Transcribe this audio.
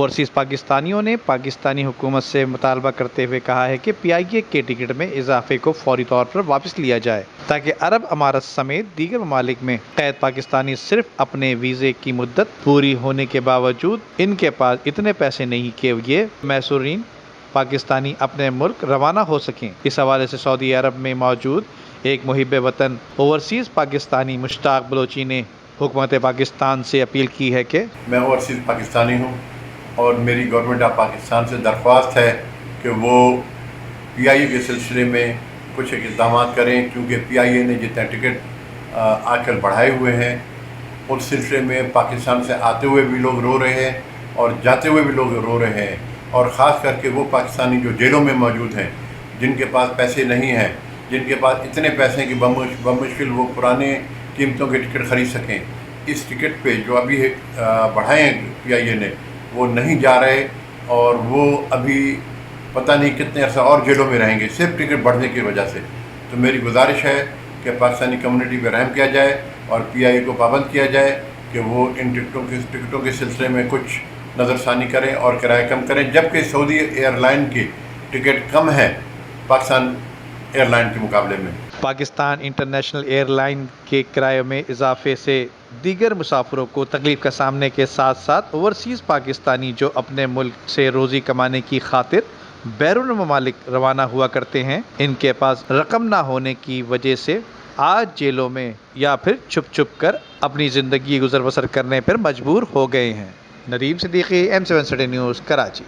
Overseas پاکستانیوں نے پاکستانی حکومت سے مطالبہ کرتے ہوئے کہا ہے کہ پی آئی اے کے ٹکٹ میں اضافے کو فوری طور پر واپس لیا جائے تاکہ عرب امارات سمیت دیگر ممالک میں قید پاکستانی صرف اپنے ویزے کی مدت پوری ہونے کے باوجود ان کے پاس اتنے پیسے نہیں کہ یہ محصورین پاکستانی اپنے ملک روانہ ہو سکیں۔ اس حوالے سے سعودی عرب میں موجود ایک محب وطن اوورسیز پاکستانی مشتاق بلوچی نے حکومت پاکستان سے اپیل کی ہے کہ میں اوورسیز پاکستانی ہوں اور میری گورنمنٹ آف پاکستان سے درخواست ہے کہ وہ پی آئی اے کے سلسلے میں کچھ اقدامات کریں، کیونکہ پی آئی اے نے جتنے ٹکٹ آج کل بڑھائے ہوئے ہیں اس سلسلے میں پاکستان سے آتے ہوئے بھی لوگ رو رہے ہیں اور جاتے ہوئے بھی لوگ رو رہے ہیں، اور خاص کر کے وہ پاکستانی جو جیلوں میں موجود ہیں، جن کے پاس پیسے نہیں ہیں، جن کے پاس اتنے پیسے ہیں کہ بمشکل وہ پرانے قیمتوں کے ٹکٹ خرید سکیں، اس ٹکٹ پہ جو ابھی بڑھائے ہیں پی آئی اے نے وہ نہیں جا رہے، اور وہ ابھی پتہ نہیں کتنے عرصہ اور جیلوں میں رہیں گے صرف ٹکٹ بڑھنے کی وجہ سے۔ تو میری گزارش ہے کہ پاکستانی کمیونٹی پہ رحم کیا جائے اور پی آئی اے کو پابند کیا جائے کہ وہ ان ٹکٹوں کے سلسلے میں کچھ نظر ثانی کریں اور کرایہ کم کریں، جبکہ سعودی ایئر لائن کی ٹکٹ کم ہے پاکستان ایئر لائن کے مقابلے میں۔ پاکستان انٹرنیشنل ایئر لائن کے کرایے میں اضافے سے دیگر مسافروں کو تکلیف کا سامنے کے ساتھ ساتھ اوورسیز پاکستانی جو اپنے ملک سے روزی کمانے کی خاطر بیرون ممالک روانہ ہوا کرتے ہیں، ان کے پاس رقم نہ ہونے کی وجہ سے آج جیلوں میں یا پھر چھپ چھپ کر اپنی زندگی گزر بسر کرنے پر مجبور ہو گئے ہیں۔ Nadeem Siddiqui, M7 city news, Karachi.